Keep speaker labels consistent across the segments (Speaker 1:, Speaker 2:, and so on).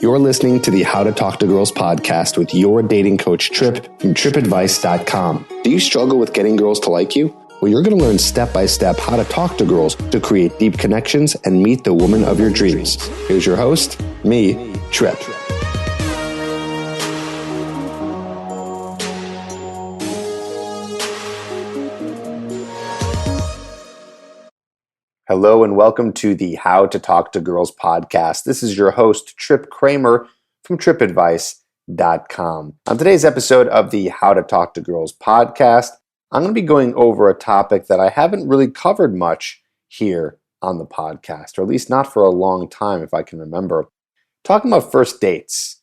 Speaker 1: You're listening to the How to Talk to Girls podcast with your dating coach, Trip, from tripadvice.com. Do you struggle with getting girls to like you? Well, you're going to learn step-by-step how to talk to girls to create deep connections and meet the woman of your dreams. Here's your host, me, Trip. Hello and welcome to the How to Talk to Girls podcast. This is your host, Trip Kramer from tripadvice.com. On today's episode of the How to Talk to Girls podcast, I'm going to be going over a topic that I haven't really covered much here on the podcast, or at least not for a long time if I can remember. Talking about first dates,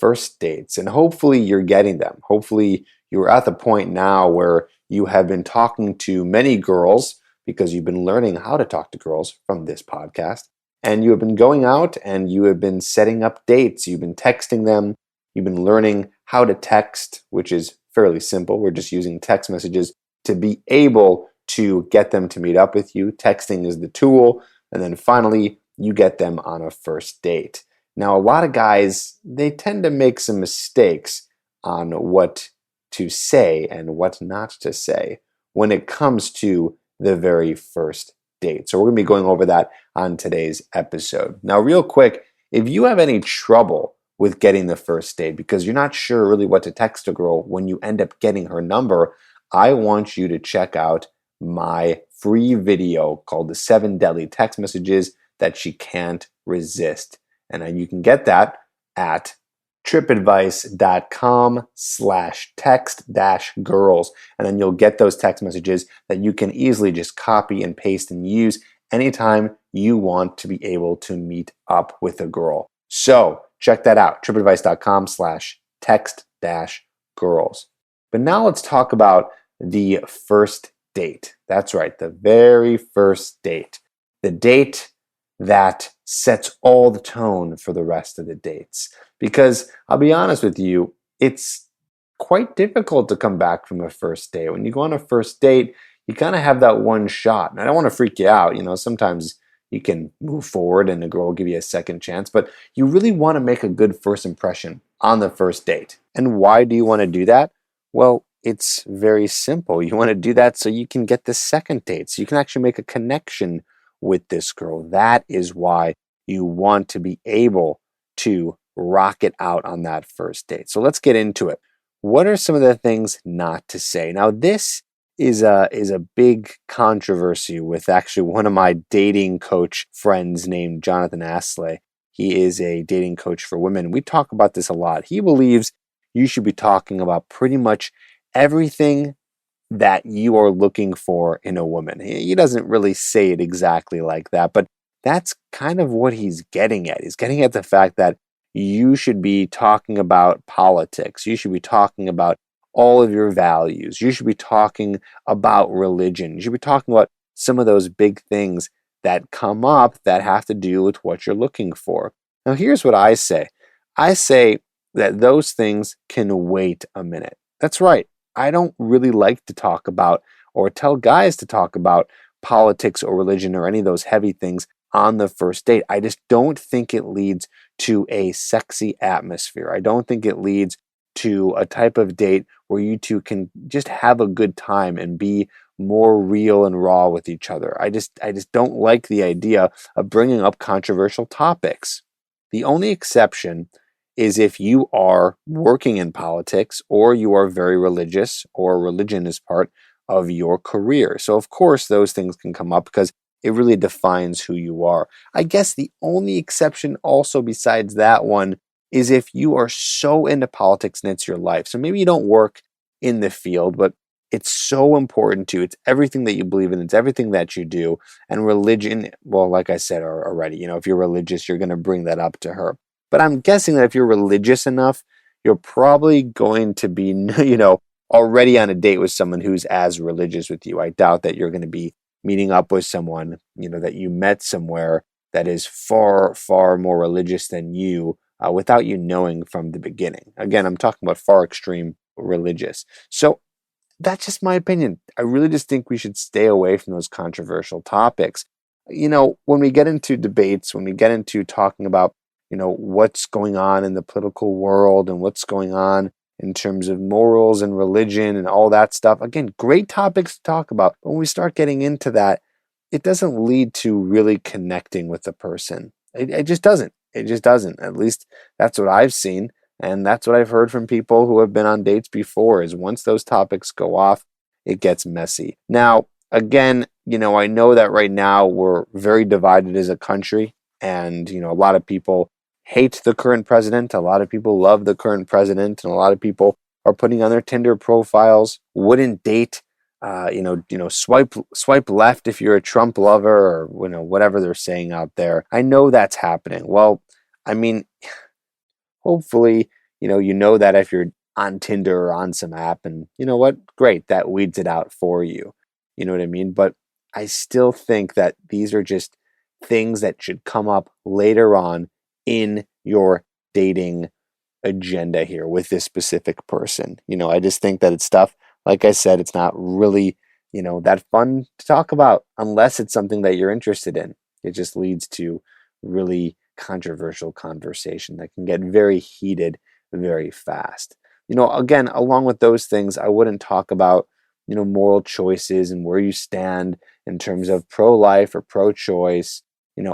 Speaker 1: and hopefully you're getting them. Hopefully you're at the point now where you have been talking to many girls because you've been learning how to talk to girls from this podcast. And you have been going out and you have been setting up dates. You've been texting them. You've been learning how to text, which is fairly simple. We're just using text messages to be able to get them to meet up with you. Texting is the tool. And then finally, you get them on a first date. Now, a lot of guys, they tend to make some mistakes on what to say and what not to say when it comes to the very first date. So we're going to be going over that on today's episode. Now, real quick, if you have any trouble with getting the first date because you're not sure really what to text a girl when you end up getting her number, I want you to check out my free video called The 7 Deadly Text Messages That She Can't Resist. And you can get that at tripadvice.com/text-girls. And then you'll get those text messages that you can easily just copy and paste and use anytime you want to be able to meet up with a girl. So check that out, tripadvice.com/text-girls. But now let's talk about the first date. That's right, the very first date. The date that sets all the tone for the rest of the dates. Because I'll be honest with you, it's quite difficult to come back from a first date. When you go on a first date, you kind of have that one shot. And I don't want to freak you out. Sometimes you can move forward and a girl will give you a second chance, but you really want to make a good first impression on the first date. And why do you want to do that? Well, it's very simple. You want to do that so you can get the second date, so you can actually make a connection with this girl. That is why you want to be able to rock it out on that first date. So let's get into it. What are some of the things not to say? Now, this is a big controversy with actually one of my dating coach friends named Jonathan Asley. He is a dating coach for women. We talk about this a lot. He believes you should be talking about pretty much everything that you are looking for in a woman. He doesn't really say it exactly like that, but that's kind of what he's getting at. He's getting at the fact that you should be talking about politics. You should be talking about all of your values. You should be talking about religion. You should be talking about some of those big things that come up that have to do with what you're looking for. Now, here's what I say. I say that those things can wait a minute. That's right. I don't really like to talk about or tell guys to talk about politics or religion or any of those heavy things on the first date. I just don't think it leads to a sexy atmosphere. I don't think it leads to a type of date where you two can just have a good time and be more real and raw with each other. I just don't like the idea of bringing up controversial topics. The only exception is if you are working in politics or you are very religious or religion is part of your career. So of course those things can come up because it really defines who you are. I guess the only exception also besides that one is if you are so into politics and it's your life. So maybe you don't work in the field, but it's so important to you. It's everything that you believe in. It's everything that you do. And religion, well, like I said already, if you're religious, you're going to bring that up to her. But I'm guessing that if you're religious enough, you're probably going to be, already on a date with someone who's as religious with you. I doubt that you're going to be meeting up with someone, that you met somewhere that is far, far more religious than you without you knowing from the beginning. Again, I'm talking about far extreme religious. So that's just my opinion. I really just think we should stay away from those controversial topics. When we get into debates, when we get into talking about what's going on in the political world and what's going on in terms of morals and religion and all that stuff. Again, great topics to talk about. But when we start getting into that, it doesn't lead to really connecting with the person. It just doesn't. It just doesn't. At least that's what I've seen. And that's what I've heard from people who have been on dates before is once those topics go off, it gets messy. Now, again, I know that right now we're very divided as a country. And, a lot of people hate the current president. A lot of people love the current president. And a lot of people are putting on their Tinder profiles, wouldn't date, swipe left if you're a Trump lover or, whatever they're saying out there. I know that's happening. Well, I mean, hopefully, that if you're on Tinder or on some app and you know what, great, that weeds it out for you. You know what I mean? But I still think that these are just things that should come up later on in your dating agenda here with this specific person. I just think that it's stuff, like I said, it's not really, that fun to talk about unless it's something that you're interested in. It just leads to really controversial conversation that can get very heated very fast. Again, along with those things, I wouldn't talk about, moral choices and where you stand in terms of pro-life or pro-choice.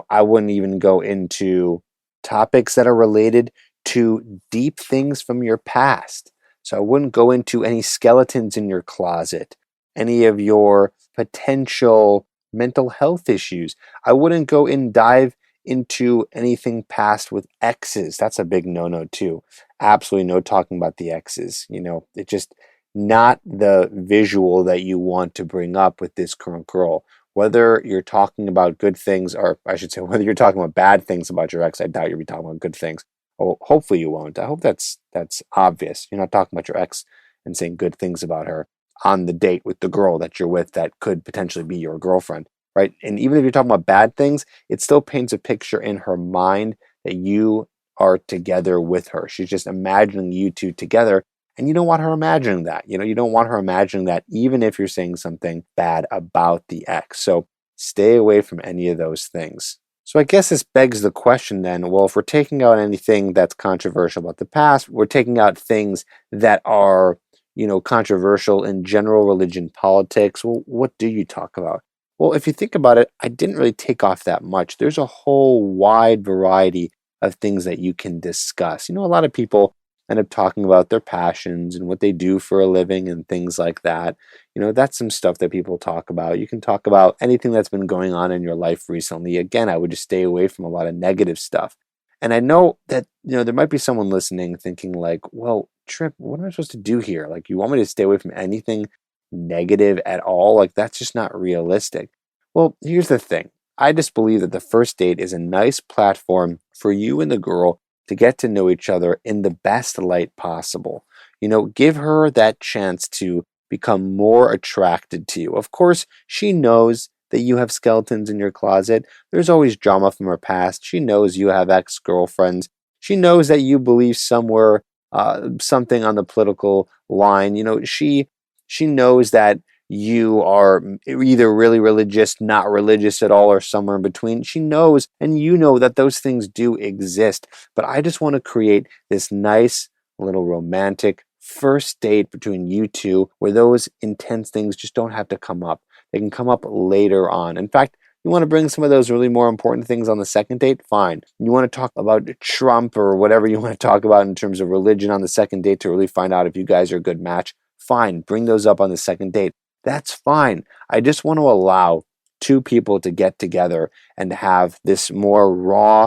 Speaker 1: I wouldn't even go into topics that are related to deep things from your past. So I wouldn't go into any skeletons in your closet, any of your potential mental health issues. I wouldn't go and dive into anything past with exes. That's a big no-no too. Absolutely no talking about the exes. It's just not the visual that you want to bring up with this current girl. Whether you're talking about good things, or I should say, whether you're talking about bad things about your ex, I doubt you'll be talking about good things. Well, hopefully you won't. I hope that's obvious. You're not talking about your ex and saying good things about her on the date with the girl that you're with that could potentially be your girlfriend, right? And even if you're talking about bad things, it still paints a picture in her mind that you are together with her. She's just imagining you two together. And you don't want her imagining that. You don't want her imagining that even if you're saying something bad about the ex. So stay away from any of those things. So I guess this begs the question then, well, if we're taking out anything that's controversial about the past, we're taking out things that are, controversial in general religion, politics. Well, what do you talk about? Well, if you think about it, I didn't really take off that much. There's a whole wide variety of things that you can discuss. A lot of people end up talking about their passions and what they do for a living and things like that. That's some stuff that people talk about. You can talk about anything that's been going on in your life recently. Again, I would just stay away from a lot of negative stuff. And I know that, there might be someone listening thinking like, well, Trip, what am I supposed to do here? Like, you want me to stay away from anything negative at all? Like, that's just not realistic. Well, here's the thing. I just believe that the first date is a nice platform for you and the girl to get to know each other in the best light possible. Give her that chance to become more attracted to you. Of course, she knows that you have skeletons in your closet. There's always drama from her past. She knows you have ex-girlfriends. She knows that you believe somewhere something on the political line. She knows that you are either really religious, not religious at all, or somewhere in between. She knows, and you know that those things do exist. But I just want to create this nice little romantic first date between you two where those intense things just don't have to come up. They can come up later on. In fact, you want to bring some of those really more important things on the second date? Fine. You want to talk about Trump or whatever you want to talk about in terms of religion on the second date to really find out if you guys are a good match? Fine. Bring those up on the second date. That's fine. I just want to allow two people to get together and have this more raw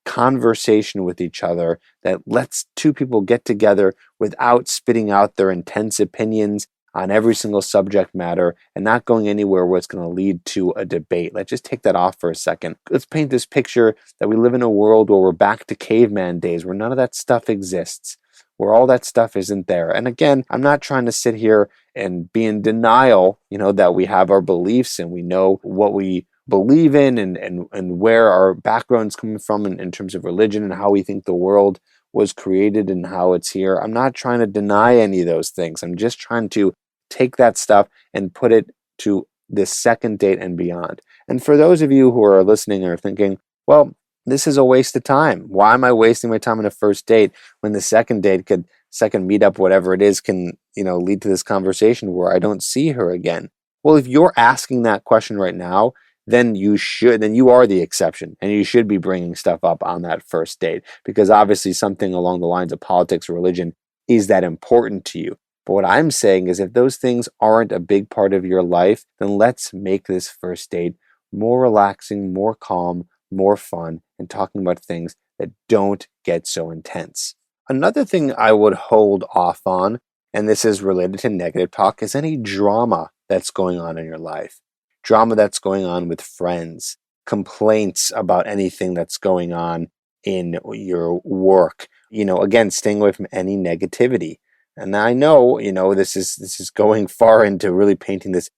Speaker 1: conversation with each other that lets two people get together without spitting out their intense opinions on every single subject matter and not going anywhere where it's going to lead to a debate. Let's just take that off for a second. Let's paint this picture that we live in a world where we're back to caveman days, where none of that stuff exists, where all that stuff isn't there. And again, I'm not trying to sit here and be in denial, that we have our beliefs and we know what we believe in and where our background's coming from in terms of religion and how we think the world was created and how it's here. I'm not trying to deny any of those things. I'm just trying to take that stuff and put it to this second date and beyond. And for those of you who are listening and are thinking, well, this is a waste of time. Why am I wasting my time on a first date when the second date second meetup, whatever it is, can, lead to this conversation where I don't see her again? Well, if you're asking that question right now, then you are the exception, and you should be bringing stuff up on that first date, because obviously something along the lines of politics or religion is that important to you. But what I'm saying is, if those things aren't a big part of your life, then let's make this first date more relaxing, more calm, more fun, and talking about things that don't get so intense. Another thing I would hold off on, and this is related to negative talk, is any drama that's going on in your life. Drama that's going on with friends, complaints about anything that's going on in your work. Again, staying away from any negativity. And I know, this is going far into really painting this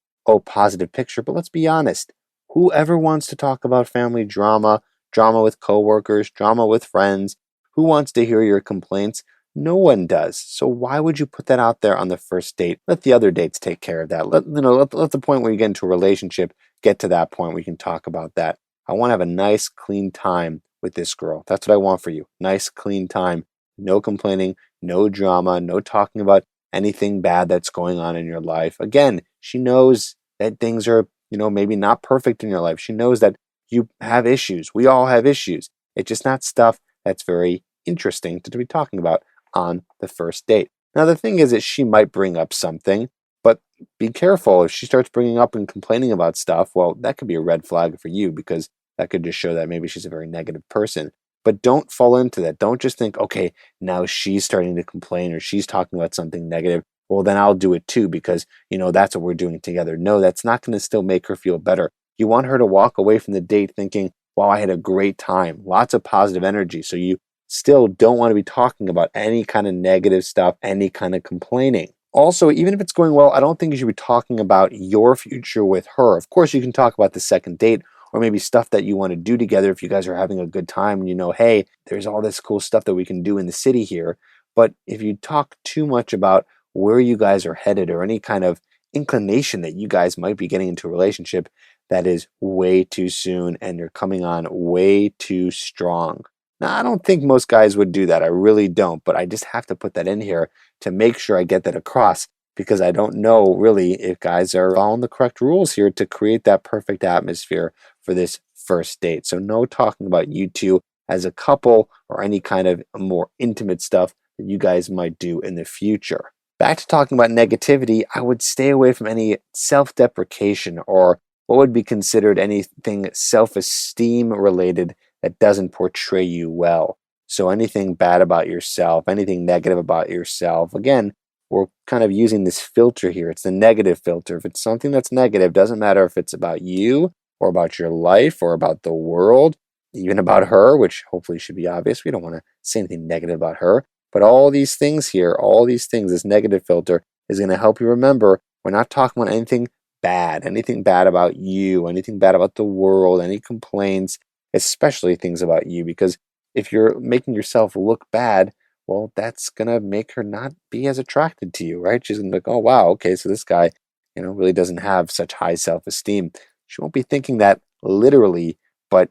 Speaker 1: positive picture, but let's be honest. Whoever wants to talk about family drama, drama with coworkers, drama with friends, who wants to hear your complaints? No one does. So why would you put that out there on the first date? Let the other dates take care of that. Let the point where you get into a relationship get to that point where you can talk about that. I want to have a nice, clean time with this girl. That's what I want for you. Nice, clean time. No complaining, no drama, no talking about anything bad that's going on in your life. Again, she knows that things are, maybe not perfect in your life. She knows that you have issues. We all have issues. It's just not stuff that's very interesting to be talking about on the first date. Now, the thing is that she might bring up something, but be careful. If she starts bringing up and complaining about stuff, well, that could be a red flag for you, because that could just show that maybe she's a very negative person. But don't fall into that. Don't just think, okay, now she's starting to complain or she's talking about something negative. Well, then I'll do it too, because, that's what we're doing together. No, that's not going to still make her feel better. You want her to walk away from the date thinking, wow, I had a great time, lots of positive energy. So you still don't want to be talking about any kind of negative stuff, any kind of complaining. Also, even if it's going well, I don't think you should be talking about your future with her. Of course, you can talk about the second date, or maybe stuff that you want to do together if you guys are having a good time and hey, there's all this cool stuff that we can do in the city here. But if you talk too much about where you guys are headed or any kind of inclination that you guys might be getting into a relationship, that is way too soon and you're coming on way too strong. Now, I don't think most guys would do that. I really don't, but I just have to put that in here to make sure I get that across, because I don't know really if guys are following the correct rules here to create that perfect atmosphere for this first date. So no talking about you two as a couple or any kind of more intimate stuff that you guys might do in the future. Back to talking about negativity, I would stay away from any self-deprecation or what would be considered anything self-esteem related that doesn't portray you well. So anything bad about yourself, anything negative about yourself, again, we're kind of using this filter here. It's the negative filter. If it's something that's negative, doesn't matter if it's about you or about your life or about the world, even about her, which hopefully should be obvious. We don't want to say anything negative about her. But all these things here, all these things, this negative filter is going to help you remember we're not talking about anything bad about you, anything bad about the world, any complaints, especially things about you. Because if you're making yourself look bad, well, that's going to make her not be as attracted to you, right? She's going to be like, oh, wow, okay, so this guy, really doesn't have such high self-esteem. She won't be thinking that literally, but,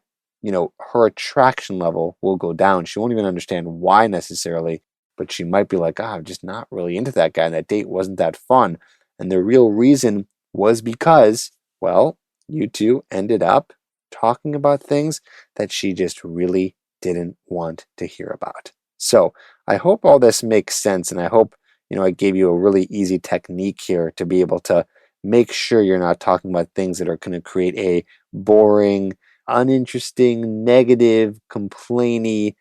Speaker 1: her attraction level will go down. She won't even understand why necessarily, but she might be like, I'm just not really into that guy, and that date wasn't that fun. And the real reason was because, well, you two ended up talking about things that she just really didn't want to hear about. So I hope all this makes sense, and I hope, I gave you a really easy technique here to be able to make sure you're not talking about things that are going to create a boring, uninteresting, negative, complainy,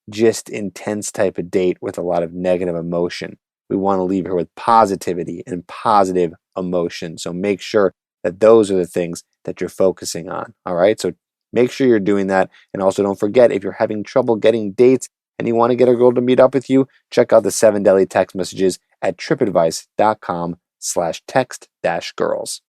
Speaker 1: just intense type of date with a lot of negative emotion. We want to leave her with positivity and positive emotion. So make sure that those are the things that you're focusing on. All right. So make sure you're doing that. And also don't forget, if you're having trouble getting dates and you want to get a girl to meet up with you, check out the 7 Deadly Text Messages at tripadvice.com/text-girls.